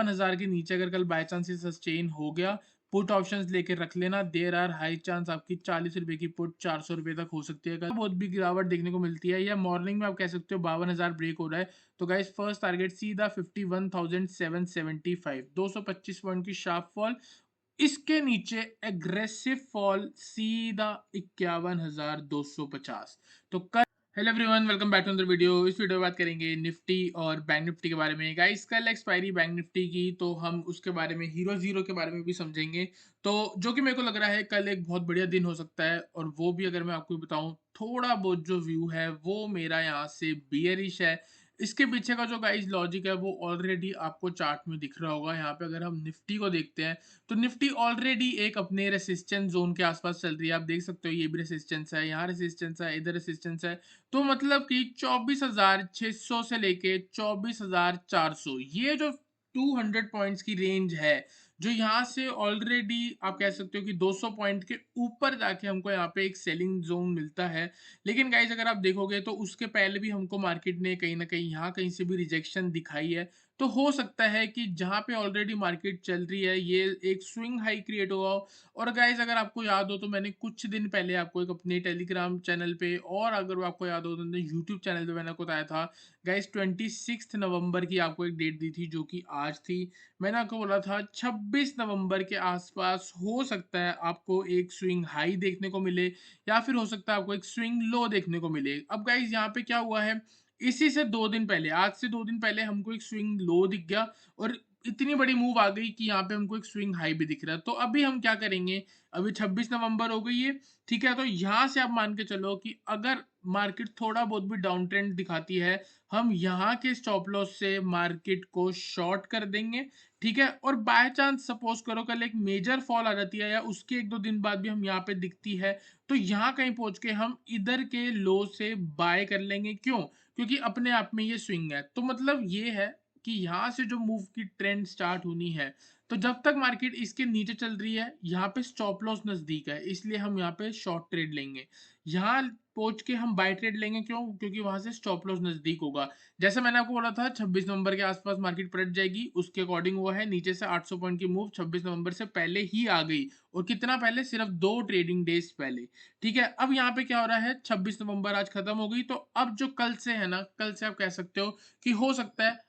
1000 के नीचे अगर कल बाय चांस ये सस्टेन हो गया, पुट ऑप्शंस लेके रख लेना। देयर आर हाई चांस आपकी 40 रुपए की पुट 400 रुपए तक हो सकती है। कल बहुत भी गिरावट देखने को मिलती है, या मॉर्निंग में आप कह सकते हो 52,000 ब्रेक हो रहा है। तो गाइस फर्स्ट टारगेट सीधा 51,775, 225 पॉइंट की शार्प फॉल। इसके नीचे एग्रेसिव फॉल सीधा 51,250। तो कल hello everyone, welcome back to another video. इस वीडियो में बात करेंगे निफ्टी और बैंक निफ्टी के बारे में। गाइस कल एक्सपायरी बैंक निफ्टी की, तो हम उसके बारे में हीरो जीरो के बारे में भी समझेंगे। तो जो कि मेरे को लग रहा है कल एक बहुत बढ़िया दिन हो सकता है, और वो भी अगर मैं आपको बताऊं, थोड़ा बहुत जो व्यू है वो मेरा यहाँ से बियरिश है। इसके पीछे का जो गाइस लॉजिक है वो ऑलरेडी आपको चार्ट में दिख रहा होगा। यहाँ पे अगर हम निफ्टी को देखते हैं, तो निफ्टी ऑलरेडी एक अपने रेसिस्टेंस जोन के आसपास चल रही है। आप देख सकते हो ये भी रेसिस्टेंस है, यहाँ रेसिस्टेंस है, इधर रेसिस्टेंस है। तो मतलब कि 24,600 से लेके 24,400, ये जो 200 पॉइंट्स की रेंज है, जो यहाँ से ऑलरेडी आप कह सकते हो कि 200 पॉइंट के ऊपर जाके हमको यहाँ पे एक सेलिंग जोन मिलता है। लेकिन गाइज अगर आप देखोगे तो उसके पहले भी हमको मार्केट ने कहीं ना कहीं यहाँ कहीं से भी रिजेक्शन दिखाई है। तो हो सकता है कि जहाँ पे ऑलरेडी मार्केट चल रही है ये एक स्विंग हाई क्रिएट हुआ हो। और गाइज अगर आपको याद हो तो मैंने कुछ दिन पहले आपको एक अपने टेलीग्राम चैनल पे, और अगर आपको याद हो तो मैंने यूट्यूब चैनल पे मैंने आपको बताया था गाइज 26 नवंबर की आपको एक डेट दी थी, जो कि आज थी। मैंने आपको बोला था 26 नवंबर के आसपास हो सकता है आपको एक स्विंग हाई देखने को मिले, या फिर हो सकता है आपको एक स्विंग लो देखने को मिले। अब गाइज यहाँ पे क्या हुआ है, इसी से 2 दिन पहले, आज से 2 दिन पहले हमको एक स्विंग लो दिख गया, और इतनी बड़ी मूव आ गई कि यहाँ पे हमको एक स्विंग हाई भी दिख रहा है। तो अभी हम क्या करेंगे, अभी 26 नवंबर हो गई है, ठीक है। तो यहाँ से आप मान के चलो कि अगर मार्केट थोड़ा बहुत भी डाउन ट्रेंड दिखाती है, हम यहाँ के स्टॉप लॉस से मार्केट को शॉर्ट कर देंगे, ठीक है। और बाय चांस सपोज करो कल एक मेजर फॉल आ जाती है, या उसके 1-2 दिन बाद भी हम यहाँ पे दिखती है, तो यहाँ कहीं पहुंच के हम इधर के लो से बाय कर लेंगे। क्यों? क्योंकि अपने आप में ये स्विंग है। तो मतलब ये है कि यहाँ से जो मूव की ट्रेंड स्टार्ट होनी है, तो जब तक मार्केट इसके नीचे चल रही है, यहाँ पे स्टॉप लॉस नजदीक है, इसलिए हम यहाँ पे शॉर्ट ट्रेड लेंगे। यहाँ पहुंच के हम बाय ट्रेड लेंगे। क्यों? क्योंकि वहां से स्टॉप लॉस नजदीक होगा। जैसे मैंने आपको बोला था 26 नवंबर के आसपास मार्केट पलट जाएगी, उसके अकॉर्डिंग वो है नीचे से 800 पॉइंट की मूव 26 नवंबर से पहले ही आ गई। और कितना पहले? सिर्फ 2 ट्रेडिंग डेज पहले, ठीक है। अब यहाँ पे क्या हो रहा है, 26 नवंबर आज खत्म हो गई, तो अब जो कल से है ना, कल से आप कह सकते हो कि हो सकता है,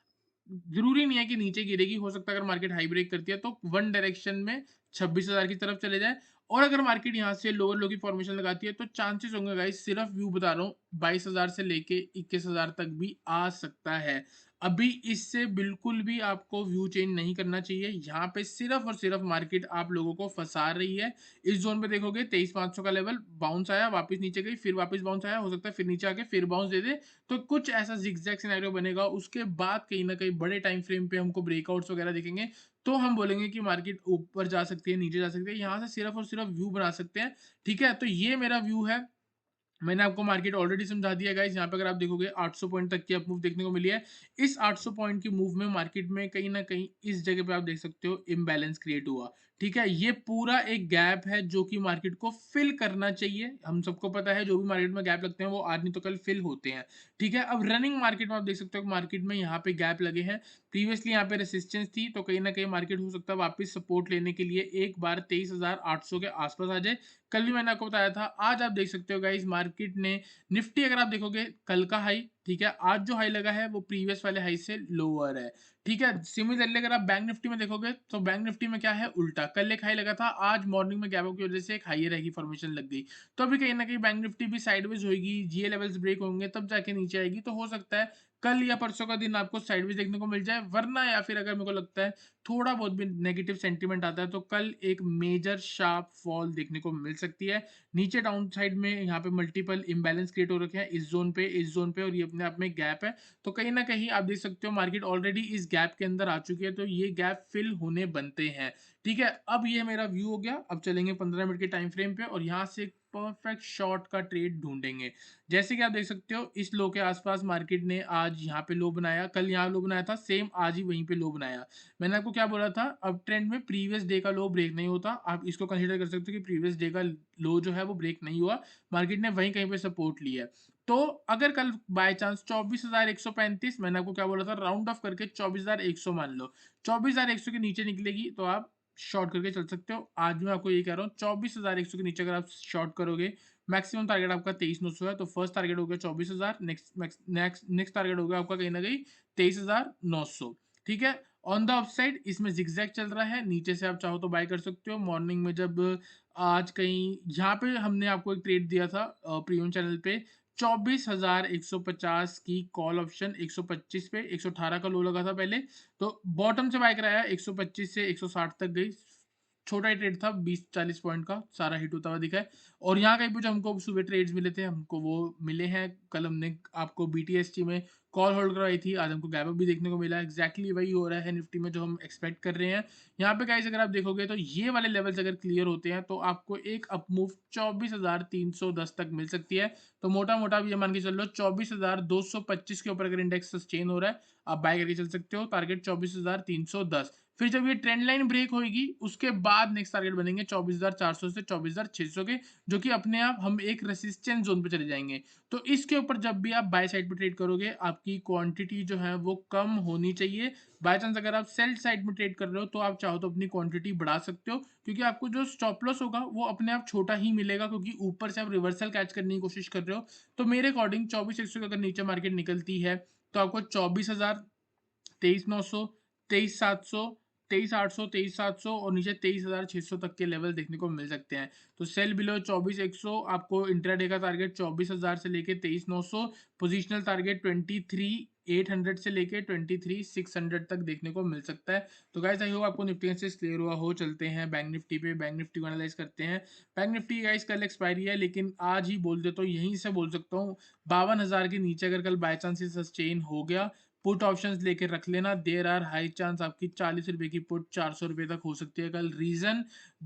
जरूरी नहीं है कि नीचे गिरेगी, हो सकता है अगर मार्केट हाई ब्रेक करती है तो वन डायरेक्शन में 26,000 की तरफ चले जाए। और अगर मार्केट यहाँ से लोअर लो की फॉर्मेशन लगाती है, तो चांसेस होंगे गाइस, सिर्फ व्यू बता रहा हूँ, 22,000 से लेके 21,000 तक भी आ सकता है। अभी इससे बिल्कुल भी आपको व्यू चेंज नहीं करना चाहिए। यहाँ पे सिर्फ और सिर्फ मार्केट आप लोगों को फंसा रही है। इस जोन पे देखोगे 23,500 का लेवल बाउंस आया, वापस नीचे गई, फिर वापस बाउंस आया, हो सकता है फिर नीचे आके फिर बाउंस दे दे। तो कुछ ऐसा जिगजैग सिनेरियो बनेगा, उसके बाद कहीं ना कहीं बड़े टाइम फ्रेम पे हमको ब्रेकआउट्स वगैरह दिखेंगे। तो हम बोलेंगे कि मार्केट ऊपर जा सकती है, नीचे जा सकती है। यहाँ से सिर्फ और सिर्फ व्यू बना सकते हैं, ठीक है। तो ये मेरा व्यू है। मैंने आपको मार्केट ऑलरेडी समझा दिया गाइस। यहाँ पे अगर आप देखोगे 800 पॉइंट तक की अप मूव देखने को मिली है। इस 800 पॉइंट की मूव में मार्केट में कहीं ना कहीं इस जगह पे आप देख सकते हो इम्बैलेंस क्रिएट हुआ, ठीक है। ये पूरा एक गैप है जो कि मार्केट को फिल करना चाहिए। हम सबको पता है जो भी मार्केट में गैप लगते हैं वो आज नहीं तो कल फिल होते हैं, ठीक है। अब रनिंग मार्केट में आप देख सकते हो मार्केट में यहाँ पे गैप लगे हैं। प्रीवियसली यहाँ पे रेसिस्टेंस थी, तो कहीं ना कहीं मार्केट हो सकता है वापस सपोर्ट लेने के लिए एक बार 23,800 के आसपास आ जाए। कल भी मैंने आपको बताया था। आज आप देख सकते हो गाइस मार्केट ने, निफ्टी अगर आप देखोगे कल का हाई, ठीक है, आज जो हाई लगा है वो प्रीवियस वाले हाई से लोअर है, ठीक है। सिमिलरली अगर आप बैंक निफ्टी में देखोगे, तो बैंक निफ्टी में क्या है, उल्टा। कल एक हाई लगा था, आज मॉर्निंग में गैप की वजह से एक हाई रहेगी फॉर्मेशन लग गई। तो अभी कहीं ना कहीं बैंक निफ्टी भी साइडवेज होगी, ये लेवल्स ब्रेक होंगे तब जाके नीचे आएगी। तो हो सकता है कल या परसों का दिन आपको साइडवेज देखने को मिल जाए, वरना या फिर अगर मेरे को लगता है थोड़ा बहुत भी नेगेटिव सेंटीमेंट आता है, तो कल एक मेजर शार्प फॉल देखने को मिल सकती है। नीचे डाउन साइड में यहाँ पे मल्टीपल इम्बैलेंस क्रिएट हो रखे हैं, इस जोन पे, इस जोन पे, और ये अपने आप में गैप है। तो कहीं ना कहीं आप देख सकते हो मार्केट ऑलरेडी इस गैप के अंदर आ चुकी है, तो ये गैप फिल होने बनते हैं, ठीक है। अब ये मेरा व्यू हो गया। अब चलेंगे 15 मिनट के टाइम फ्रेम पे, और यहाँ से एक परफेक्ट शॉर्ट का ट्रेड ढूंढेंगे। जैसे कि आप देख सकते हो इस लो के आसपास मार्केट ने आज यहाँ पे लो बनाया, कल यहाँ लो बनाया था, सेम आज ही वहीं पे लो बनाया। मैंने आपको क्या बोला था, अब ट्रेंड में प्रीवियस डे का लो ब्रेक नहीं होता। आप इसको कंसीडर कर सकते हो कि प्रीवियस डे का लो जो है वो ब्रेक नहीं हुआ, मार्केट ने वहीं कहीं पे सपोर्ट लिया है। तो अगर कल बाय चांस 24,135, मैंने आपको क्या बोला था, राउंड ऑफ करके 24,100 मान लो, 24,100 के नीचे निकलेगी तो आप शॉर्ट करके चल सकते हो। आज मैं आपको ये कह रहा हूँ, 24,100 के नीचे अगर आप शॉर्ट करोगे, मैक्सिमम टारगेट आपका 23,900 है, तो फर्स्ट टारगेट हो गया 24,000, नेक्स्ट टारगेट हो गया आपका कहीं ना कहीं 23,900। ठीक है। ऑन द अपसाइड इसमें जिगजैग चल रहा है, नीचे से आप चाहो तो बाय कर सकते हो। मॉर्निंग में जब आज कहीं यहाँ पे हमने आपको एक ट्रेड दिया था प्रीमियम चैनल पे, 24,150 की कॉल ऑप्शन 125 पे, 118 का लो लगा था पहले, तो बॉटम से बाय कराया, 125 से 160 तक गई। छोटा ही ट्रेड था, 20-40 पॉइंट का, सारा हिट होता हुआ दिखा है। और यहाँ कहीं पे जो हमको सुबह ट्रेड्स मिले थे, हमको वो मिले हैं। कल हमने आपको बीटीएसटी में कॉल होल्ड करवाई थी, आज हमको गैप अप भी देखने को मिला है। एग्जैक्टली वही हो रहा है निफ्टी में जो हम एक्सपेक्ट कर रहे हैं। यहाँ पे गाइस अगर आप देखोगे तो ये वाले लेवल्स अगर क्लियर होते हैं तो आपको एक अप मूव 24,310 तक मिल सकती है। तो मोटा मोटा आप ये मान के चल लो, 24,225 के ऊपर अगर इंडेक्स सस्टेन हो रहा है, आप बाय करके चल सकते हो। टारगेट 24,310। फिर जब ये ट्रेंड लाइन ब्रेक होगी, उसके बाद नेक्स्ट टारगेट बनेंगे 24,400 से 24,600 के, जो कि अपने आप हम एक रेसिस्टेंस जोन पे चले जाएंगे। तो इसके ऊपर जब भी आप बाय साइड पे ट्रेड करोगे, आपकी क्वांटिटी जो है वो कम होनी चाहिए। बाय चांस अगर आप सेल साइड में ट्रेड कर रहे हो तो आप चाहो तो अपनी क्वांटिटी बढ़ा सकते हो, क्योंकि आपको जो स्टॉप लॉस होगा वो अपने आप छोटा ही मिलेगा, क्योंकि ऊपर से आप रिवर्सल कैच करने की कोशिश कर रहे हो। तो मेरे अकॉर्डिंग 24,100 के अगर नीचे मार्केट निकलती है, तो आपको 24,000, 23,900, 23,700, 23,800, 23,700 और नीचे 23,600 तक के लेवल देखने को मिल सकते हैं। तो सेल बिलो 24,100, आपको इंट्राडे का टारगेट 24,000 से लेके 23,900, पोजिशनल टारगेट 23,800 से लेके 23,600 तक देखने को मिल सकता है। तो गाइस आई होप आपको निफ्टी एनालिसिस क्लियर हुआ हो। चलते हैं बैंक निफ्टी पे, बैंक निफ्टी को एनालाइज करते हैं। बैंक निफ्टी गाइस कल एक्सपायरी है, लेकिन आज ही बोल देता हूँ, यहीं से बोल सकता हूँ, 52,000 के नीचे अगर कल बाय चांस सस्टेन हो गया, पुट ऑप्शंस लेके रख लेना। देर आर हाई चांस आपकी 40 रुपए की पुट 400 रुपए तक हो सकती है कल। रीजन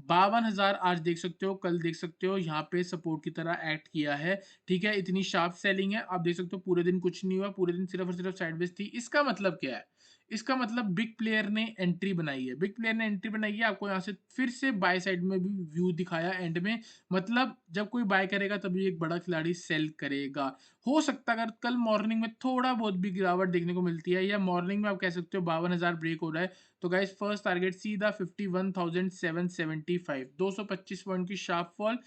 52,000 आज देख सकते हो, कल देख सकते हो, यहाँ पे सपोर्ट की तरह एक्ट किया है। ठीक है, इतनी शार्प सेलिंग है, आप देख सकते हो पूरे दिन कुछ नहीं हुआ, पूरे दिन सिर्फ और सिर्फ साइडवेज थी। इसका मतलब क्या है? इसका मतलब बिग प्लेयर ने एंट्री बनाई है, बिग प्लेयर ने एंट्री बनाई है, आपको यहाँ से फिर से बाय साइड में भी व्यू दिखाया एंड में। मतलब जब कोई बाय करेगा तभी एक बड़ा खिलाड़ी सेल करेगा। हो सकता है अगर कल मॉर्निंग में थोड़ा बहुत भी गिरावट देखने को मिलती है, या मॉर्निंग में आप कह सकते हो 52,000 ब्रेक हो रहा है, तो गाइस फर्स्ट टारगेट सीधा 51,775, 225 पॉइंट की शार्प फॉल।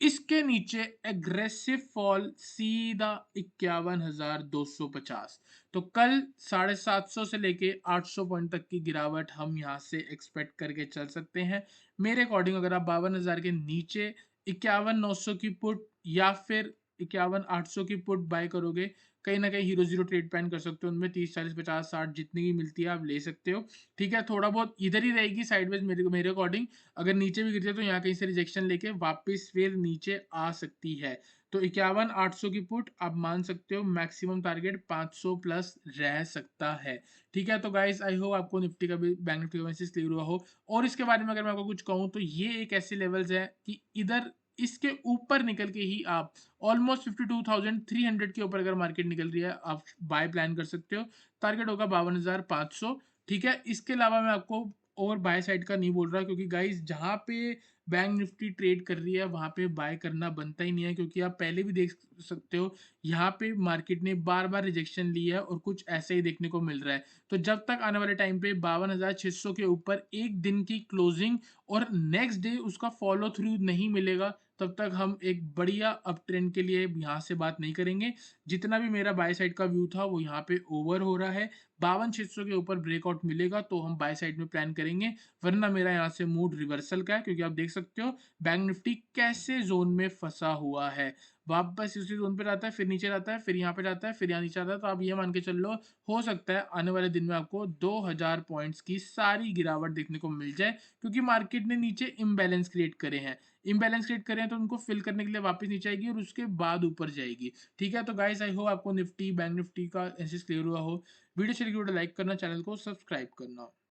इसके नीचे एग्रेसिव फॉल सीधा 51,250। तो कल 750 से लेके 800 पॉइंट तक की गिरावट हम यहाँ से एक्सपेक्ट करके चल सकते हैं। मेरे अकॉर्डिंग अगर आप 52,000 के नीचे 51,900 की पुट या फिर 51,800 की पुट बाय करोगे, कहीं ना कहीं हीरो जीरो ट्रेड प्लान कर सकते हो। उनमें 30, 40, 50, 60 जितनी भी मिलती है आप ले सकते हो। ठीक है, थोड़ा बहुत इधर ही रहेगी साइडवेज मेरे मेरे अकॉर्डिंग। अगर नीचे भी गिरती है तो यहाँ कहीं से रिजेक्शन लेके वापस फिर नीचे आ सकती है। तो 51,800 की पुट आप मान सकते हो, मैक्सिमम टारगेट 500 प्लस रह सकता है। ठीक है, तो गाइस आई होप आपको निफ्टी का भी, बैंक निफ्टी का मैसेज क्लियर हुआ हो। और इसके बारे में अगर मैं आपको कुछ कहूँ तो ये एक ऐसे लेवल्स है कि इधर इसके ऊपर निकल के ही आप ऑलमोस्ट 52,300 के ऊपर अगर मार्केट निकल रही है, आप बाय प्लान कर सकते हो। टारगेट होगा 52,500। ठीक है, इसके अलावा मैं आपको और बाय साइड का नहीं बोल रहा, क्योंकि गाइस जहाँ पे बैंक निफ्टी ट्रेड कर रही है वहां पे बाय करना बनता ही नहीं है, क्योंकि आप पहले भी देख सकते हो यहाँ पे मार्केट ने बार बार रिजेक्शन लिया है और कुछ ऐसे ही देखने को मिल रहा है। तो जब तक आने वाले टाइम पे 52,600 के ऊपर एक दिन की क्लोजिंग और नेक्स्ट डे उसका फॉलो थ्रू नहीं मिलेगा, तब तक हम एक बढ़िया अप ट्रेंड के लिए यहाँ से बात नहीं करेंगे। जितना भी मेरा बाय साइड का व्यू था वो यहाँ पे ओवर हो रहा है। 52,600 के ऊपर ब्रेकआउट मिलेगा तो हम बाय साइड में प्लान करेंगे, वरना मेरा यहाँ से मूड रिवर्सल का है, क्योंकि आप देख सकते हो बैंक निफ्टी कैसे जोन में फंसा हुआ है। वापस उसी जोन पे जाता है, फिर नीचे जाता है, फिर यहाँ पे जाता है, फिर यहाँ नीचे आता है। तो आप ये मान के चल लो, हो सकता है आने वाले दिन में आपको 2,000 पॉइंट्स की सारी गिरावट देखने को मिल जाए, क्योंकि मार्केट ने नीचे इम्बैलेंस क्रिएट करे हैं। इम्बैलेंस क्रिएट करें तो उनको फिल करने के लिए वापस नीचे आएगी और उसके बाद ऊपर जाएगी। ठीक है, तो गाइस आई होप आपको निफ्टी बैंक निफ्टी का एनालिसिस क्लियर हुआ हो। वीडियो चलिए, वीडियो लाइक करना, चैनल को सब्सक्राइब करना।